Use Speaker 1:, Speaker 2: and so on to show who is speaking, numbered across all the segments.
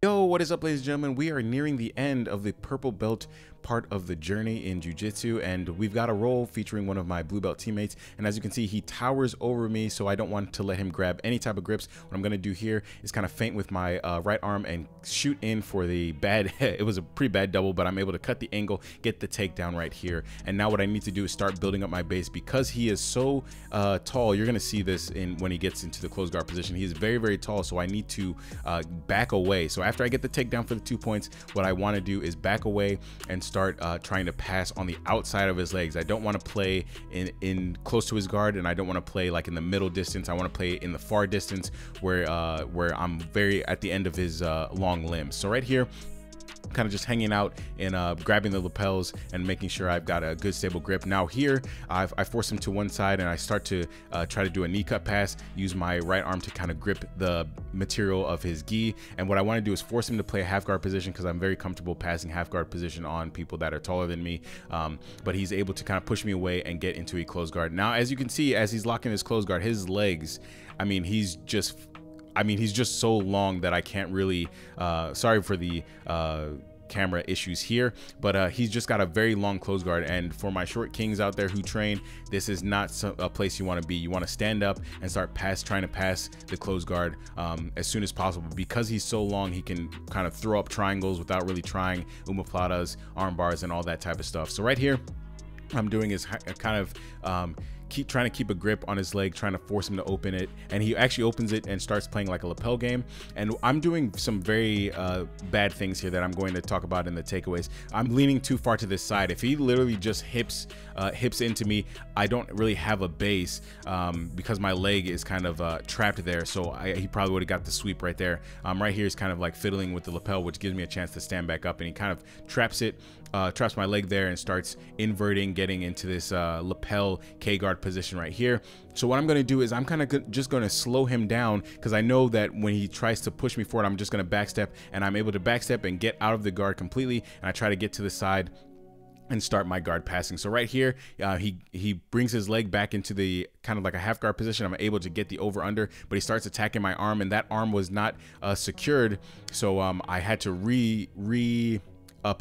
Speaker 1: Yo, what is up, ladies and gentlemen? We are nearing the end of the purple belt part of the journey in jiu-jitsu, and we've got a roll featuring one of my blue belt teammates. And as you can see, he towers over me, so I don't want to let him grab any type of grips. What I'm going to do here is kind of feint with my right arm and shoot in for the bad it was a pretty bad double, but I'm able to cut the angle, get the takedown right here. And now what I need to do is start building up my base. Because he is so tall, you're going to see this when he gets into the closed guard position. He is very, very tall, so I need to back away. So after I get the takedown for the 2 points, what I want to do is back away and start trying to pass on the outside of his legs. I don't want to play in close to his guard, and I don't want to play like in the middle distance. I want to play in the far distance where I'm very at the end of his long limbs. So right here, kind of just hanging out and grabbing the lapels and making sure I've got a good stable grip. Now here I force him to one side and I start to try to do a knee cut pass, use my right arm to kind of grip the material of his gi. And what I want to do is force him to play a half guard position, because I'm very comfortable passing half guard position on people that are taller than me. But he's able to kind of push me away and get into a closed guard. Now, as you can see, as he's locking his closed guard, his legs, I mean, he's just so long that I can't really, sorry for the camera issues here, but he's just got a very long close guard. And for my short kings out there who train, this is not a place you want to be. You want to stand up and start trying to pass the close guard as soon as possible. Because he's so long, he can kind of throw up triangles without really trying, omoplatas, arm bars, and all that type of stuff. So right here, I'm doing is kind of trying to keep a grip on his leg, trying to force him to open it, and he actually opens it and starts playing like a lapel game. And I'm doing some very bad things here that I'm going to talk about in the takeaways. I'm leaning too far to this side. If he literally just hips into me, I don't really have a base because my leg is kind of trapped there. So he probably would have got the sweep right there. Right here is kind of like fiddling with the lapel, which gives me a chance to stand back up, and he kind of traps my leg there and starts inverting, getting into this lapel K-guard position right here. So what I'm going to do is I'm kind of just going to slow him down, because I know that when he tries to push me forward, I'm just going to backstep, and I'm able to backstep and get out of the guard completely. And I try to get to the side and start my guard passing. So right here, he brings his leg back into the kind of like a half guard position. I'm able to get the over under, but he starts attacking my arm, and that arm was not secured. So I had to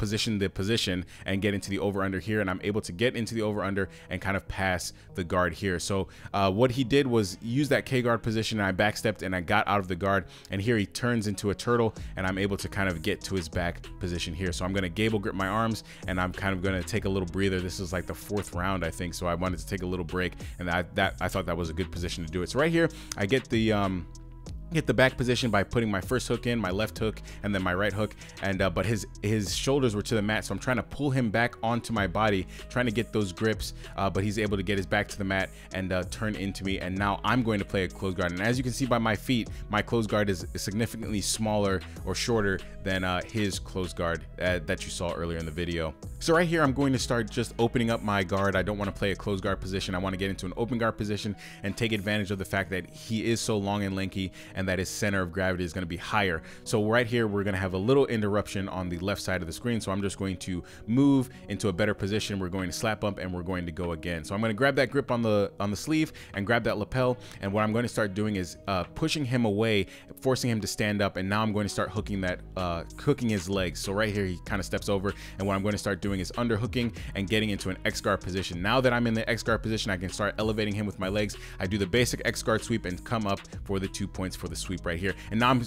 Speaker 1: position the position and get into the over under here, and I'm able to get into the over under and kind of pass the guard here. So what he did was use that K guard position, and I backstepped and I got out of the guard, and here he turns into a turtle, and I'm able to kind of get to his back position here. So I'm going to gable grip my arms, and I'm kind of going to take a little breather. This is like the 4th round, I think, so I wanted to take a little break, and I thought that was a good position to do it. So right here I get the back position by putting my first hook in, my left hook, and then my right hook. And but his shoulders were to the mat, so I'm trying to pull him back onto my body, trying to get those grips, but he's able to get his back to the mat and turn into me. And now I'm going to play a closed guard, and as you can see by my feet, my closed guard is significantly smaller or shorter than his closed guard that you saw earlier in the video. So right here, I'm going to start just opening up my guard. I don't want to play a closed guard position. I want to get into an open guard position and take advantage of the fact that he is so long and lanky, and that his center of gravity is going to be higher. So right here, we're going to have a little interruption on the left side of the screen. So I'm just going to move into a better position. We're going to slap bump, and we're going to go again. So I'm going to grab that grip on the sleeve and grab that lapel. And what I'm going to start doing is pushing him away, forcing him to stand up. And now I'm going to start hooking his legs. So right here, he kind of steps over. And what I'm going to start doing is underhooking and getting into an X guard position. Now that I'm in the X guard position, I can start elevating him with my legs. I do the basic X guard sweep and come up for the 2 points for the sweep right here. And now I'm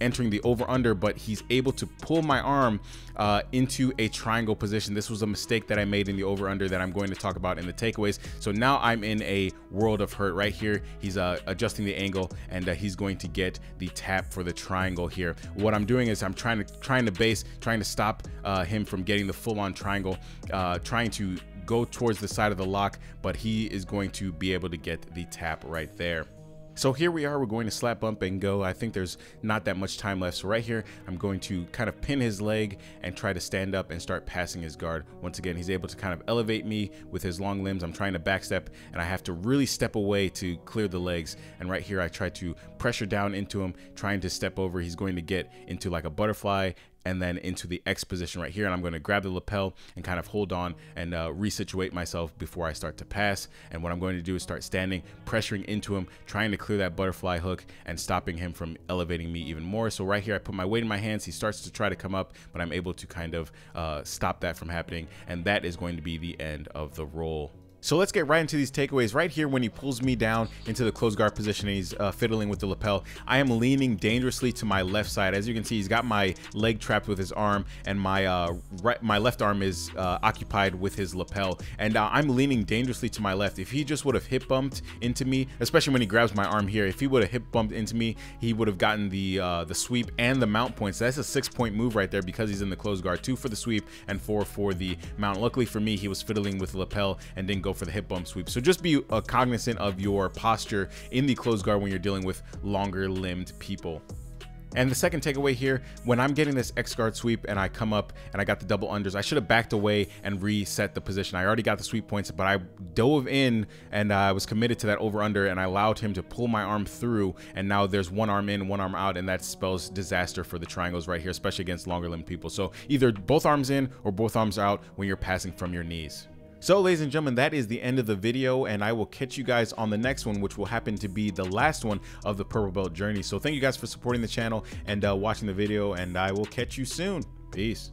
Speaker 1: entering the over under, but he's able to pull my arm into a triangle position. This was a mistake that I made in the over under that I'm going to talk about in the takeaways. So now I'm in a world of hurt right here. He's adjusting the angle, and he's going to get the tap for the triangle here. What I'm doing is I'm trying to stop him from getting the full-on triangle, trying to go towards the side of the lock, but he is going to be able to get the tap right there. So here we are, we're going to slap bump and go. I think there's not that much time left. So right here, I'm going to kind of pin his leg and try to stand up and start passing his guard. Once again, he's able to kind of elevate me with his long limbs. I'm trying to backstep, and I have to really step away to clear the legs. And right here, I try to pressure down into him, trying to step over. He's going to get into like a butterfly and then into the X position right here. And I'm going to grab the lapel and kind of hold on and resituate myself before I start to pass. And what I'm going to do is start standing, pressuring into him, trying to clear that butterfly hook and stopping him from elevating me even more. So right here, I put my weight in my hands. He starts to try to come up, but I'm able to kind of stop that from happening. And that is going to be the end of the roll. So let's get right into these takeaways. Right here, when he pulls me down into the closed guard position and he's fiddling with the lapel, I am leaning dangerously to my left side. As you can see, he's got my leg trapped with his arm, and my left arm is occupied with his lapel. And I'm leaning dangerously to my left. If he just would have hip bumped into me, especially when he grabs my arm here, if he would have hip bumped into me, he would have gotten the sweep and the mount points. That's a 6-point move right there because he's in the closed guard. 2 for the sweep and 4 for the mount. Luckily for me, he was fiddling with the lapel and didn't go for the hip bump sweep. So just be cognizant of your posture in the closed guard when you're dealing with longer limbed people. And the second takeaway here, when I'm getting this X guard sweep and I come up and I got the double unders, I should have backed away and reset the position. I already got the sweep points, but I dove in and I was committed to that over under, and I allowed him to pull my arm through. And now there's one arm in, one arm out, and that spells disaster for the triangles right here, especially against longer limbed people. So either both arms in or both arms out when you're passing from your knees. So ladies and gentlemen, that is the end of the video, and I will catch you guys on the next one, which will happen to be the last one of the purple belt journey. So thank you guys for supporting the channel and watching the video, and I will catch you soon. Peace.